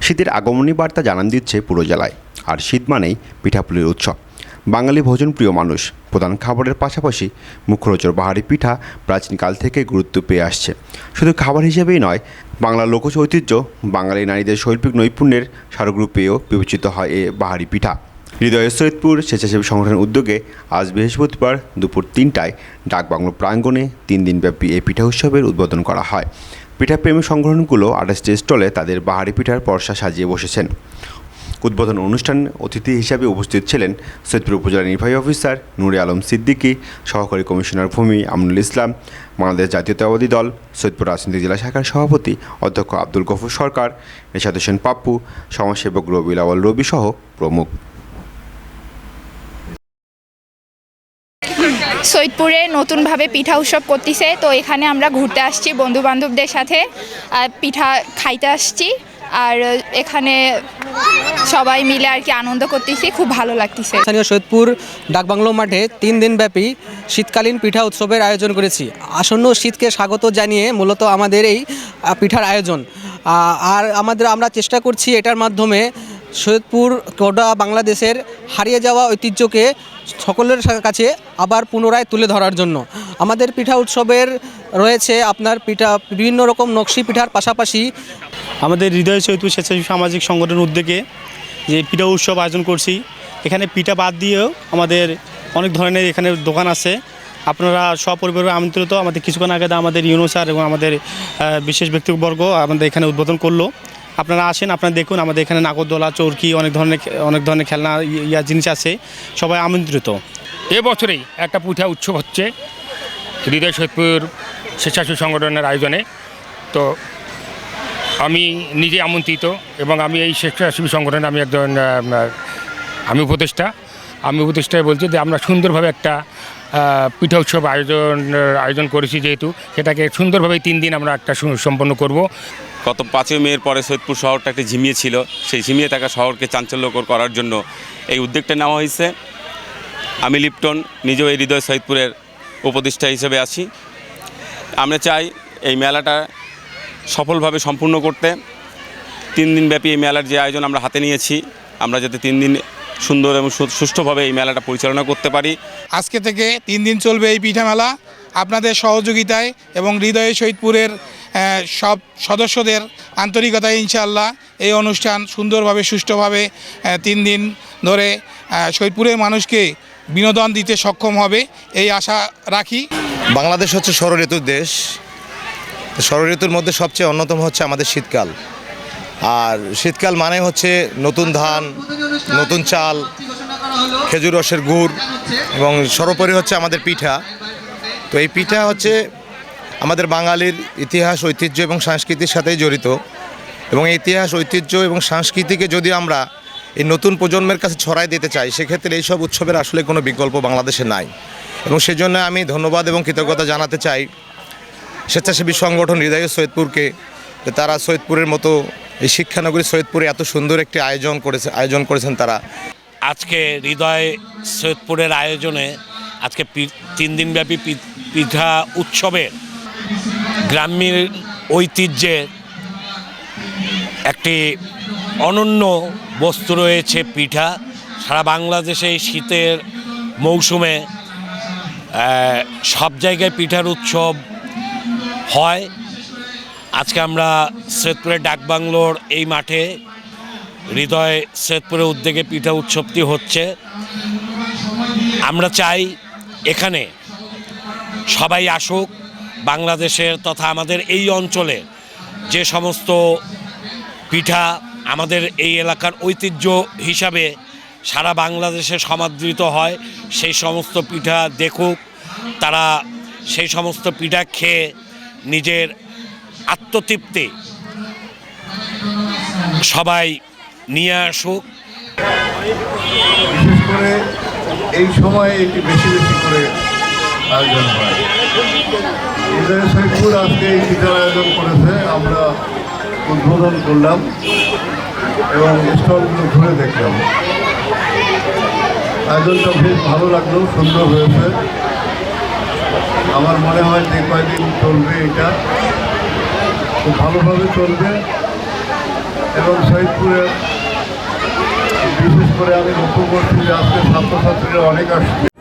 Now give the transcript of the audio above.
শীতের আগমনী বার্তা জানান দিচ্ছে পুরো জেলায়। আর শীত মানেই পিঠাপুলির উৎসব। বাঙালি ভোজনপ্রিয় মানুষ প্রধান খাবারের পাশাপাশি মুখরোচক বাহারি পিঠা প্রাচীনকাল থেকে গুরুত্ব পেয়ে আসছে। শুধু খাবার হিসেবেই নয়, বাংলার লোকজ ঐতিহ্য, বাঙালি নারীদের শৈল্পিক নৈপুণ্যের স্মারকরূপেও বিবেচিত হয় এ বাহারি পিঠা। হৃদয় সৈয়দপুর স্বেচ্ছাসেবী সংগঠনের উদ্যোগে আজ বৃহস্পতিবার দুপুর 3টায় ডাকবাংলো প্রাঙ্গণে 3 দিনব্যাপী এই পিঠা উৎসবের উদ্বোধন করা হয়। পিঠাপ্রেমী সংগঠনগুলো 28টি স্টলে তাদের বাহারি পিঠার পরশা সাজিয়ে বসেছেন। উদ্বোধন অনুষ্ঠানে অতিথি হিসাবে উপস্থিত ছিলেন সৈয়দপুর উপজেলা নির্বাহী অফিসার নুরে আলম সিদ্দিকী, সহকারী কমিশনার ভূমি আমিনুল ইসলাম, বাংলাদেশ জাতীয়তাবাদী দল সৈয়দপুর রাজনীতি জেলা শাখার সভাপতি অধ্যক্ষ আব্দুল গফুর সরকার, নেশাদ হোসেন পাপ্পু, সমাজসেবক রবিউল আউয়াল রবি সহ প্রমুখ। সৈয়দপুরে নতুনভাবে পিঠা উৎসব করতেছে, তো এখানে আমরা ঘুরতে আসছি বন্ধু বান্ধবদের সাথে, পিঠা খাইতে আসছি। আর এখানে সবাই মিলে আর কি আনন্দ করতেছি, খুব ভালো লাগতেছে। স্থানীয় সৈয়দপুর ডাকবাংলো মাঠে 3 দিনব্যাপী শীতকালীন পিঠা উৎসবের আয়োজন করেছি। আসন্ন শীতকে স্বাগত জানিয়ে মূলত আমাদের এই পিঠার আয়োজন। আর আমরা চেষ্টা করছি এটার মাধ্যমে সৈয়দপুর গোটা বাংলাদেশের হারিয়ে যাওয়া ঐতিহ্যকে সকলের কাছে আবার পুনরায় তুলে ধরার জন্য। আমাদের পিঠা উৎসবের রয়েছে আপনার পিঠা বিভিন্ন রকম নকশি পিঠার পাশাপাশি আমাদের হৃদয় সৈয়দপুর স্বেচ্ছাসেবী সামাজিক সংগঠনের উদ্যোগে যে পিঠা উৎসব আয়োজন করছি, এখানে পিঠা বাদ দিয়েও আমাদের অনেক ধরনের এখানে দোকান আছে। আপনারা সপরিবারে আমন্ত্রিত। আমাদের কিছুক্ষণ আগে আমাদের ইউনো স্যার এবং আমাদের বিশেষ ব্যক্তিবর্গ আমাদের এখানে উদ্বোধন করলো। আপনারা আসেন, আপনারা দেখুন, আমাদের এখানে নাগরদোলা, চরকি, অনেক ধরনের খেলনা জিনিস আছে, সবাই আমন্ত্রিত। এবছরেই একটা পিঠা উৎসব হচ্ছে হৃদয় সৈয়দপুর স্বেচ্ছাসেবী সংগঠনের আয়োজনে। তো আমি নিজে আমন্ত্রিত এবং আমি এই স্বেচ্ছাসেবী সংগঠনে আমি উপদেষ্টায় বলছি যে আমরা সুন্দরভাবে একটা পিঠা উৎসব আয়োজন করেছি, যেহেতু সেটাকে সুন্দরভাবে 3 দিন আমরা একটা সম্পন্ন করব। গত 5ই মের পরে সৈয়দপুর শহরটা একটি ঝিমিয়ে ছিল, সেই ঝিমিয়ে থাকা শহরকে চাঞ্চল্যকর করার জন্য এই উদ্যোগটা নেওয়া হয়েছে। আমি লিপ্টন নিজেও এই হৃদয় সৈয়দপুরের উপদেষ্টা হিসেবে আছি। আমরা চাই এই মেলাটা সফলভাবে সম্পূর্ণ করতে। 3 দিনব্যাপী এই মেলার যে আয়োজন আমরা হাতে নিয়েছি, আমরা যাতে 3 দিন সুন্দর এবং সুষ্ঠুভাবে এই মেলাটা পরিচালনা করতে পারি। আজকে থেকে 3 দিন চলবে এই পিঠা মেলা। আপনাদের সহযোগিতায় এবং হৃদয় সৈয়দপুরের সব সদস্যদের আন্তরিকতায় ইনশাআল্লাহ এই অনুষ্ঠান সুন্দরভাবে সুষ্ঠুভাবে 3 দিন ধরে সৈয়দপুরের মানুষকে বিনোদন দিতে সক্ষম হবে এই আশা রাখি। বাংলাদেশ হচ্ছে ষড়ঋতুর দেশ। ষড়ঋতুর মধ্যে সবচেয়ে অন্যতম হচ্ছে আমাদের শীতকাল। আর শীতকাল মানে হচ্ছে নতুন ধান, নতুন চাল, খেজুর রসের গুড় এবং সর্বোপরি হচ্ছে আমাদের পিঠা। তো এই পিঠা হচ্ছে আমাদের বাঙালির ইতিহাস, ঐতিহ্য এবং সংস্কৃতির সাথেই জড়িত। এবং এই ইতিহাস, ঐতিহ্য এবং সংস্কৃতিকে যদি আমরা এই নতুন প্রজন্মের কাছে ছড়াই দিতে চাই, সেক্ষেত্রে এইসব উৎসবের আসলে কোনো বিকল্প বাংলাদেশে নাই। এবং সেজন্য আমি ধন্যবাদ এবং কৃতজ্ঞতা জানাতে চাই স্বেচ্ছাসেবী সংগঠন হৃদয় সৈয়দপুরকে, তারা সৈয়দপুরের মতো এই শিক্ষানগরী সৈয়দপুরে এত সুন্দর একটি আয়োজন করেছেন তারা। আজকে হৃদয় সৈয়দপুরের আয়োজনে আজকে 3 দিনব্যাপী পিঠা উৎসবের গ্রামীণ ঐতিহ্যের একটি অনন্য বস্তু রয়েছে পিঠা। সারা বাংলাদেশে শীতের মৌসুমে সব জায়গায় পিঠার উৎসব হয়। আজকে আমরা সৈয়দপুরের ডাকবাংলোর এই মাঠে হৃদয় সৈয়দপুরের উদ্যোগে পিঠা উৎসবটি হচ্ছে। আমরা চাই এখানে সবাই আসুক, বাংলাদেশের তথা আমাদের এই অঞ্চলে যে সমস্ত পিঠা আমাদের এই এলাকার ঐতিহ্য হিসাবে সারা বাংলাদেশে সমাদৃত হয়, সেই সমস্ত পিঠা দেখুক, তারা সেই সমস্ত পিঠা খেয়ে নিজের আত্মতৃপ্তি সবাই নিয়ে আসুক। বিশেষ করে এই সময়ে একটি বেশি করে আয়োজন হয়। হৃদয় সৈয়দপুর আজকে এই পিঠার আয়োজন করেছে, আমরা উদ্বোধন করলাম এবং স্টলগুলো ঘুরে দেখলাম। আয়োজনটা বেশ ভালো লাগলো, সুন্দর হয়েছে। আমার মনে হয় যে কয়েকদিন চলবে, এটা খুব ভালোভাবে চলবে। এবং সৈয়দপুরের বিশেষ করে আমি লক্ষ্য করছি যে আজকে ছাত্রছাত্রীরা অনেক আসছে।